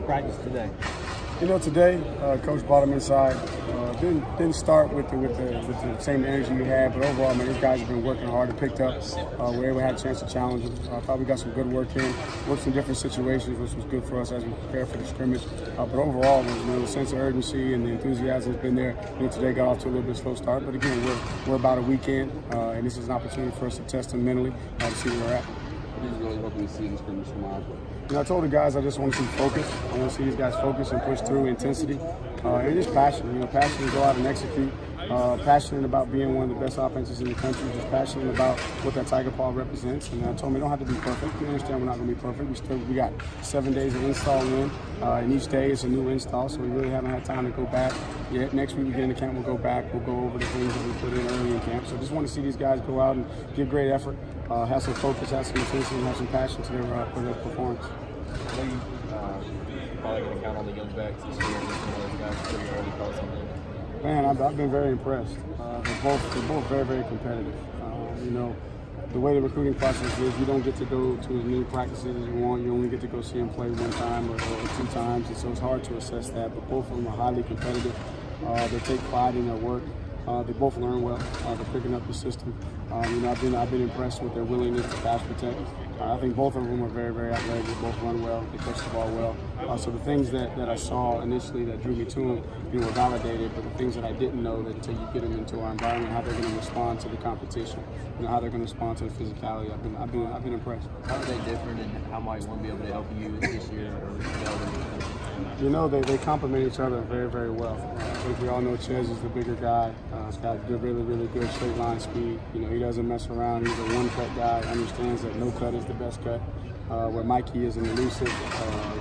practice today? You know, today, Coach brought him inside. Didn't start with the same energy we had, but overall, man, these guys have been working hard and picked up. We were able to have a chance to challenge them. Thought we got some good work in, worked in different situations, which was good for us as we prepare for the scrimmage. But overall, the sense of urgency and the enthusiasm has been there. Today got off to a little bit slow start, but again, we're about a weekend, and this is an opportunity for us to test them mentally to see where we're at. What are you really hoping to see in the scrimmage tomorrow? I told the guys I just want to see focus. I want to see these guys focus and push through intensity. And just passion. Passionate to go out and execute. Passionate about being one of the best offenses in the country. Just passionate about what that Tiger Paw represents. And I told them we don't have to be perfect. We understand we're not going to be perfect. We got 7 days of install in, and each day is a new install. So we really haven't had time to go back yet. Next week we get into camp, we'll go back. We'll go over the things that we put in early in camp. So just want to see these guys go out and give great effort, have some focus, have some intensity, and have some passion to their performance. I know you probably going to count on the young backs this year. Those guys pretty early call something. Man, I've been very impressed. They're both very, very competitive. The way the recruiting process is, you don't get to go to as many practices as you want. You only get to go see them play one time or 2 times, and so it's hard to assess that. But both of them are highly competitive. They take pride in their work. They both learn well. They're picking up the system. I've been impressed with their willingness to pass protect. I think both of them are very, very athletic. They both run well. They catch the ball well. So the things that I saw initially that drew me to them, were validated. But the things that I didn't know, that until you get them into our environment, how they're going to respond to the competition, how they're going to respond to the physicality. I've been impressed. How are they different, and how might one be able to help you this year or they complement each other very, very well. I think we all know Chez is the bigger guy. He's got good, really, really good straight line speed. He doesn't mess around. He's a one-cut guy. Understands that no cut is the best cut. Where Mikey is an elusive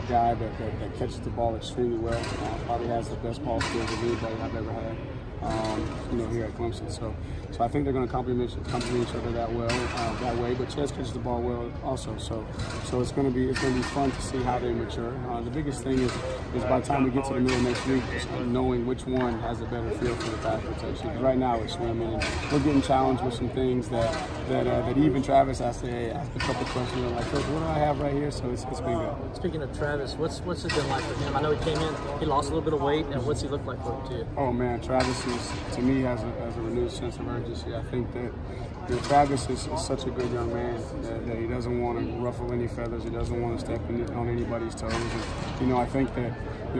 guy that catches the ball extremely well. Probably has the best ball skills of anybody I've ever had. Here at Clemson. So I think they're going to complement each other that way. But Chez catches the ball well also. So it's going to be fun to see how they mature. The biggest thing is by the time we get to the middle of next week, just knowing which one has a better feel for the pass protection. Right now it's swimming, and we're getting challenged with some things that even Travis has to ask a couple questions. Like, Coach, what do I have right here? So it's been good. Speaking of Travis, what's it been like for him? I know he came in, he lost a little bit of weight, and what's he look like for him too? Oh man, Travis to me has a renewed sense of urgency. I think that Travis is such a good young man that he doesn't want to ruffle any feathers. He doesn't want to step on anybody's toes. And, I think that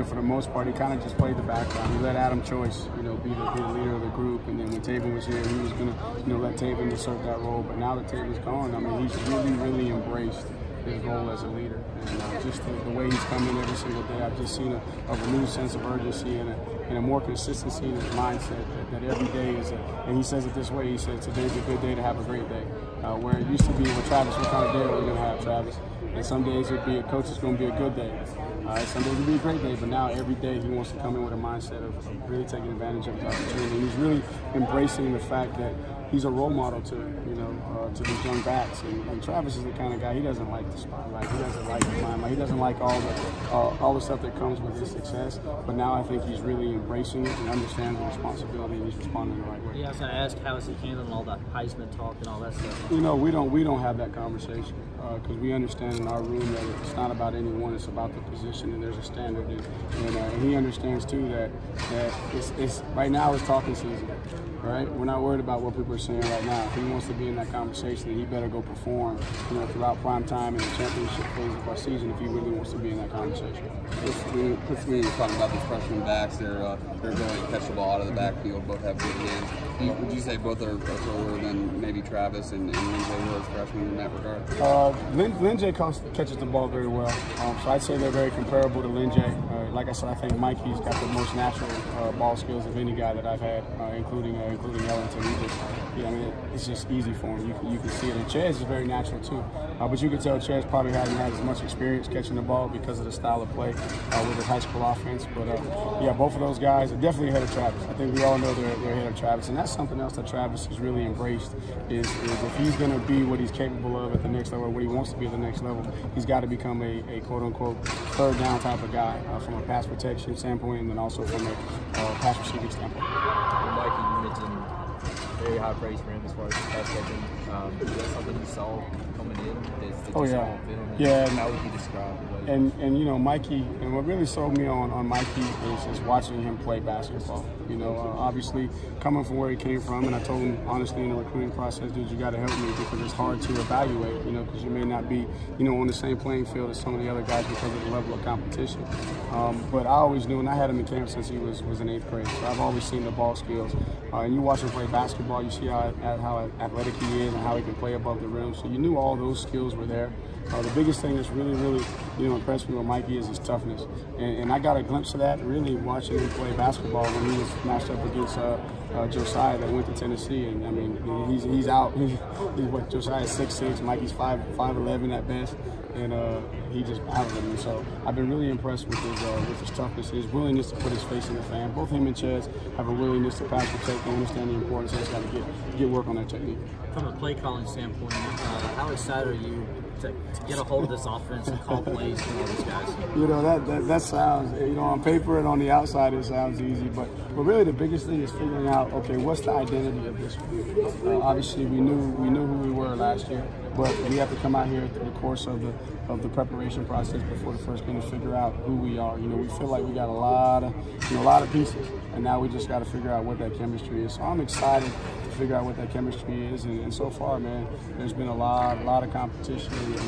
for the most part he kind of just played the background. He let Adam Choice be the leader of the group, and then when Taven was here, he was going to let Taven assert that role. But now that Taven's gone, I mean, he's really embraced his role as a leader, and just the way he's come in every single day, I've just seen a renewed sense of urgency and a more consistency in his mindset that every day is and he says it this way, he said today's a good day to have a great day, where it used to be with Travis, what kind of day are we going to have, Travis? And some days it'd be it's going to be a good day. Some days it'd be a great day, but now every day he wants to come in with a mindset of really taking advantage of his opportunity. He's really embracing the fact that he's a role model to these young backs, and Travis is the kind of guy, he doesn't like the spotlight, he doesn't like the limelight, he doesn't like all the stuff that comes with his success. But now I think he's really embracing it and understands the responsibility, and he's responding the right way. Yeah, I was going to ask, how is he handling all the Heisman talk and all that stuff? We don't have that conversation because we understand in our room that it's not about anyone, it's about the position, and there's a standard, and he understands too that it's right now it's talking season. Right? We're not worried about what people are saying right now. If he wants to be in that conversation, then he better go perform, throughout prime time and the championship phase of our season if he really wants to be in that conversation. Chris, when you're talking about the freshman backs, they're going to catch the ball out of the backfield, both have good hands. Would you say both are slower than maybe Travis and Lindsay were as freshmen in that regard? Lindsay catches the ball very well, so I'd say they're very comparable to Lindsay. Like I said, I think Mikey's got the most natural ball skills of any guy that I've had, including Ellington. It's just easy for him. You can see it. And Chez is very natural too. But you can tell Chez probably hasn't had as much experience catching the ball because of the style of play with his high school offense. But both of those guys are definitely ahead of Travis. I think we all know they're ahead of Travis, and that's something else that Travis has really embraced. Is if he's going to be what he's capable of at the next level, or what he wants to be at the next level, he's got to become a quote-unquote third down type of guy from a pass protection standpoint, and then also from a pass receiving standpoint. Mikey, you mentioned very high praise for him as far as pass catching. Is that something you saw coming in? Oh yeah, yeah. How would you describe it? And Mikey, and what really sold me on Mikey is watching him play basketball. You know, obviously coming from where he came from, and I told him honestly in the recruiting process, dude, you got to help me because it's hard to evaluate, you know, because you may not be, you know, on the same playing field as some of the other guys because of the level of competition. But I always knew, and I had him in camp since he was in 8th grade, so I've always seen the ball skills. And you watch him play basketball, you see how athletic he is and how he can play above the rim. So you knew all those skills were there. The biggest thing that's really, you know, impressed me with Mikey is his toughness. And I got a glimpse of that really watching him play basketball when he was matched up against Josiah that went to Tennessee. And I mean, he's out. He's what, Josiah's 6'6", Mikey's 5'11" at best. And he just battled him. And so I've been really impressed with his toughness, his willingness to put his face in the fan. Both him and Chez have a willingness to pass protect and understand the importance. They just got to get work on their technique. From a play calling standpoint, how excited are you to get a hold of this offense and call plays for all these guys? You know, that sounds, you know, on paper and on the outside it sounds easy, but really the biggest thing is figuring out, okay, what's the identity of this group? Obviously we knew who we were last year, but we have to come out here through the course of the preparation process before the first game to figure out who we are. You know, we feel like we got a lot of pieces, and now we just got to figure out what that chemistry is. So I'm excited to figure out what that chemistry is, and so far, man, there's been a lot of competition, and we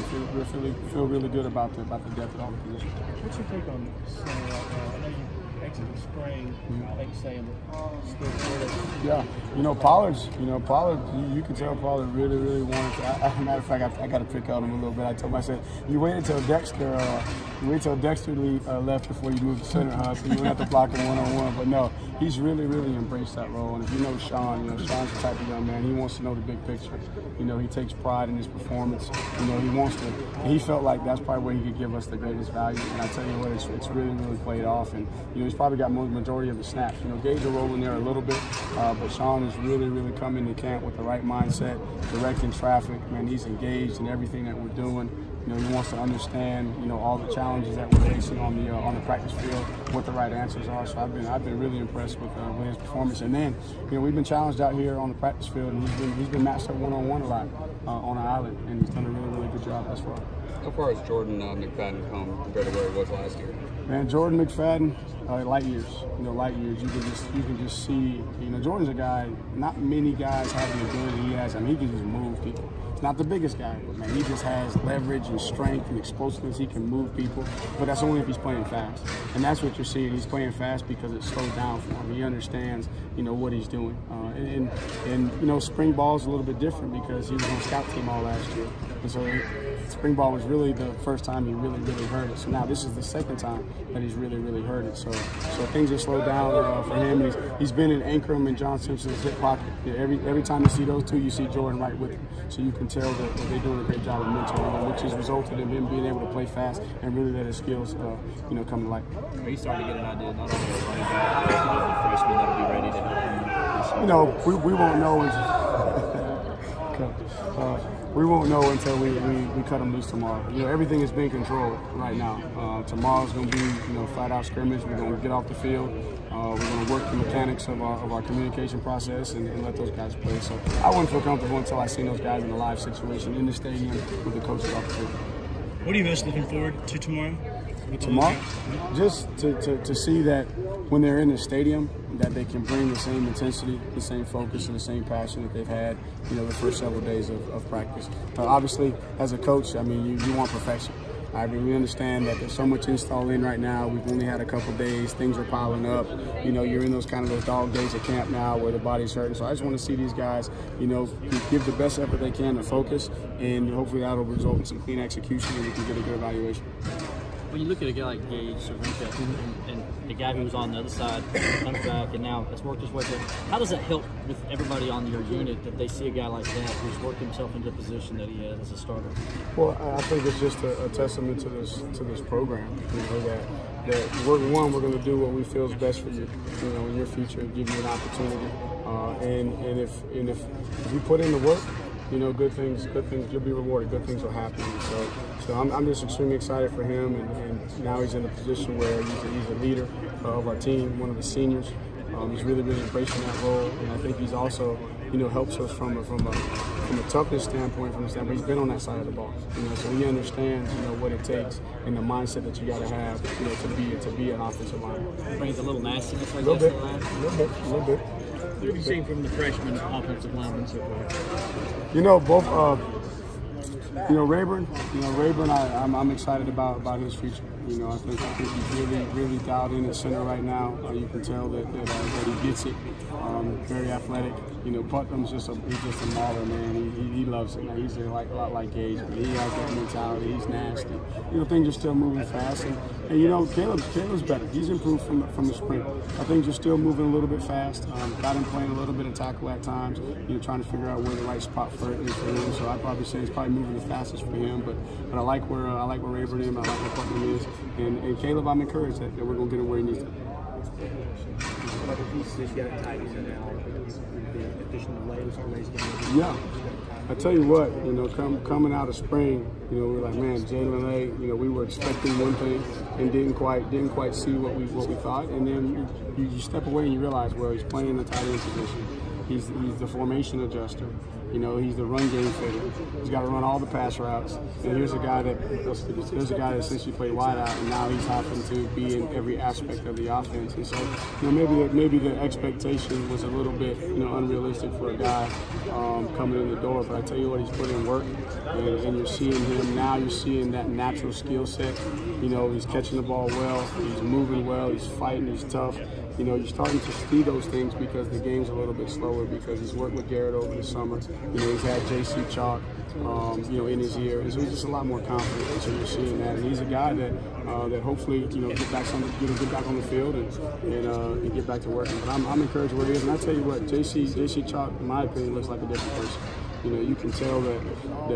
feel really good about the depth of all the positions. What's your take on saying I know you exited spring, I think saying still good. Yeah, you know, Pollard, you can tell Pollard really wanted to. As a matter of fact, I got to pick on him a little bit. I told him, I said, you waited till Dexter left before you moved to center, huh? So you wouldn't have to block him one-on-one. But no, he's really embraced that role. And if you know Sean, you know, Sean's the type of young man, he wants to know the big picture. You know, he takes pride in his performance. You know, he wants to, he felt like that's probably where he could give us the greatest value. And I tell you what, it's really played off. And, you know, he's probably got most majority of the snaps. You know, Gage will roll in there a little bit, but Sean has really come into camp with the right mindset, directing traffic. Man, he's engaged in everything that we're doing. You know, he wants to understand, you know, all the challenges that we're facing on the practice field, what the right answers are. So I've been really impressed with his performance. And then, you know, we've been challenged out here on the practice field, and he's been matched up one-on-one a lot on an island, and he's done a really good job thus far. How far has Jordan McFadden come compared to where he was last year? Man, Jordan McFadden, light years. You know, light years. You can just see. You know, Jordan's a guy. Not many guys have the ability he has. I mean, he can just move people. He's not the biggest guy, but man, he just has leverage and strength and explosiveness. He can move people, but that's only if he's playing fast. And that's what you're seeing. He's playing fast because it's slowed down for him. He understands, you know, what he's doing. And you know, spring ball is a little bit different because he was on scout team all last year, and so spring ball was really the first time he really heard it. So now this is the second time that he's really heard it. So things have slowed down for him. He's been in Ankrum and John Simpson's hip pocket. Every time you see those two, you see Jordan right with him. So you can tell that they're doing a great job of mentoring him, which has resulted in him being able to play fast and really let his skills, you know, come to light. Are you starting to get an idea not only of running back, but the freshmen that will be ready to help him this year? You know, we won't know we won't know until we cut them loose tomorrow. You know, everything is being controlled right now. Tomorrow's going to be, you know, flat-out scrimmage. We're going to get off the field. We're going to work the mechanics of our communication process and let those guys play. So I wouldn't feel comfortable until I seen those guys in a live situation in the stadium with the coaches off the field. What are you most looking forward to tomorrow? Tomorrow? Just to see that when they're in the stadium, that they can bring the same intensity, the same focus, and the same passion that they've had, you know, the first several days of practice. Obviously, as a coach, I mean, you want perfection. I mean, we understand that there's so much install in right now. We've only had a couple days. Things are piling up. You know, you're in those dog days at camp now where the body's hurting. So I just want to see these guys, you know, give the best effort they can to focus, and hopefully that'll result in some clean execution and we can get a good evaluation. When you look at a guy like Gage Cervenka and the guy who was on the other side, comes back, and now has worked his way there, how does that help with everybody on your unit that they see a guy like that who's worked himself into the position that he has as a starter? Well, I think it's just a testament to this program. You know, that we're going to do what we feel is best for you. You know, in your future, give you an opportunity. And if you put in the work, you know, good things, you'll be rewarded. Good things will happen. So I'm just extremely excited for him, and now he's in a position where he's a leader of our team, one of the seniors. He's really embracing that role, and I think he's also, helps us from a toughness standpoint, he's been on that side of the ball, so he understands, what it takes and the mindset that you got to have, to be an offensive lineman. Brings a little nastiness, I guess. A little bit. What have you seen from the freshman offensive linemen so far? Both. Rayburn. Rayburn. I'm excited about his future. I think he's really dialed in at center right now. You can tell that he gets it. Very athletic. Putnam's just a mauler, man. He loves it. Now, he's a lot like Gage, but he has that mentality. He's nasty. Things are still moving fast, and Caleb's better. He's improved from the spring. I think just still moving a little bit fast. Got him playing a little bit of tackle at times. Trying to figure out where the right spot for it is for him. So I'd probably say it's probably moving the fastest for him. But I like where Rayburn is. I like where Putnam is. And Caleb, I'm encouraged that we're going to get him where he needs to. Yeah, I tell you what, coming out of spring, we're like, man, Jalen Lay, we were expecting one thing and didn't quite see what we thought, and then you step away and you realize, well, he's playing the tight end position. He's the formation adjuster. He's the run game fitter. He's got to run all the pass routes. And here's a guy that essentially played wide out, and now he's having to be in every aspect of the offense. And so, maybe the expectation was a little bit, unrealistic for a guy coming in the door. But I tell you what, he's put in work, and you're seeing him now. You're seeing that natural skill set. He's catching the ball well. He's moving well. He's fighting. He's tough. You're starting to see those things because the game's a little bit slower because he's worked with Garrett over the summer. He's had JC Chalk, in his ear, and so he's just a lot more confident. And so you're seeing that, and he's a guy that hopefully, get back on the field and get back to working. But I'm encouraged where he is, and I tell you what, JC Chalk, in my opinion, looks like a different person. You can tell that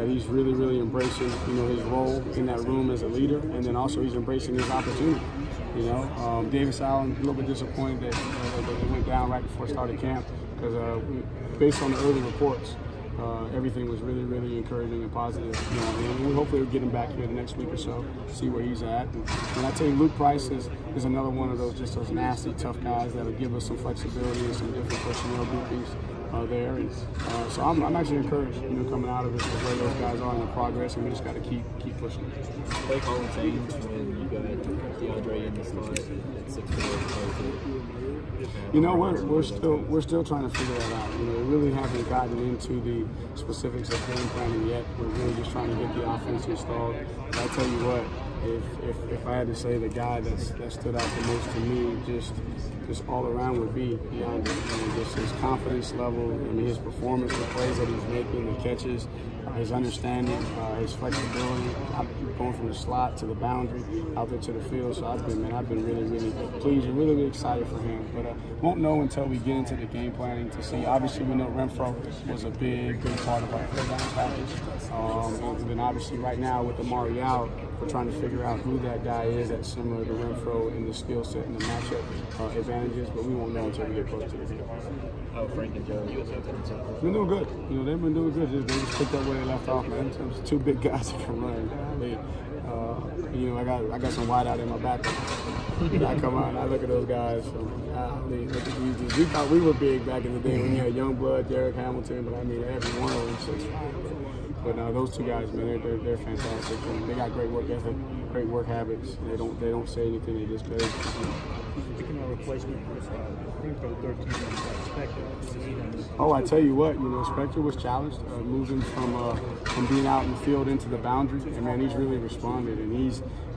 he's really embracing, his role in that room as a leader, and then also he's embracing his opportunity. Davis Allen, a little bit disappointed that it went down right before start of camp because based on the early reports, everything was really encouraging and positive. And we hopefully we'll get him back here the next week or so, see where he's at. And I tell you, Luke Price is another one of those nasty, tough guys that'll give us some flexibility and some different personnel groupings there. And so I'm actually encouraged, coming out of it, where those guys are in the progress, and we just got to keep pushing. Play calling change when you got DeAndre in the slot at 6'4". We're still trying to figure that out. We really haven't gotten into the specifics of game planning yet. We're really just trying to get the offense installed. But I tell you what, if I had to say the guy that stood out the most to me, just all around would be Deondre. Just his confidence level, his performance, the plays that he's making, the catches, his understanding, his flexibility, going from the slot to the boundary, out there to the field. So I've been really pleased and really excited for him. But won't know until we get into the game planning to see. Obviously, we know Renfro was a big part of our full-down package. And then obviously right now with Amari out, we're trying to figure out who that guy is that's similar to Renfro in the skill set and the matchup advantages, but we won't know until we get close to the game. How Frank and Joe, they've been doing good. They've been doing good. They just picked up where they left off, man. In terms of two big guys that can run. I got some wide out in my back. I come out and I look at those guys. We thought we were big back in the day when you had Youngblood, Derek Hamilton, but every one of them 6'5". But those two guys, man, they're fantastic. And they got great work ethic, great work habits. They don't say anything. They just play. Speaking of replacement with Spector. Oh, I tell you what, Spector was challenged, moving from being out in the field into the boundary, and man, he's really responded. And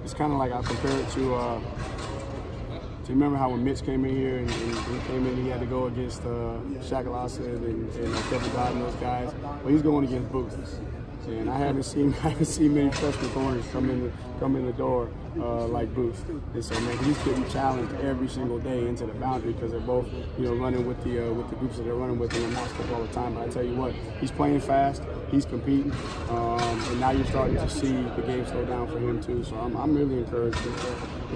it's kind of like I compare it to. Do you remember how when Mitch came in here and he came in, he had to go against Shaq Ladson and Kevin Dodd and those guys? Well, he's going against Booth. And I haven't seen many freshman corners come in the door like Booth. And so, man, he's getting challenged every single day into the boundary because they're both, running with the groups that they're running with in the match all the time. But I tell you what, he's playing fast, he's competing, and now you're starting to see the game slow down for him too. So I'm really encouraged with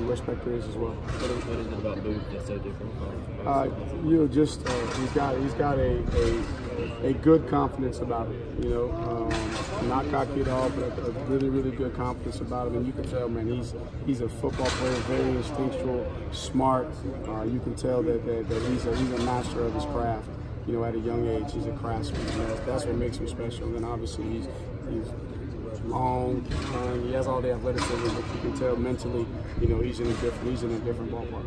where Spector is as well. What is it about Booth that's so different? He's got a good confidence about him. Not cocky at all, but a really good confidence about him. And you can tell, man, he's a football player, very instinctual, smart. You can tell that he's a master of his craft. you know, at a young age, he's a craftsman. And that's what makes him special. And then obviously he's long, he has all the athleticism, but you can tell mentally, you know, he's in a different ballpark.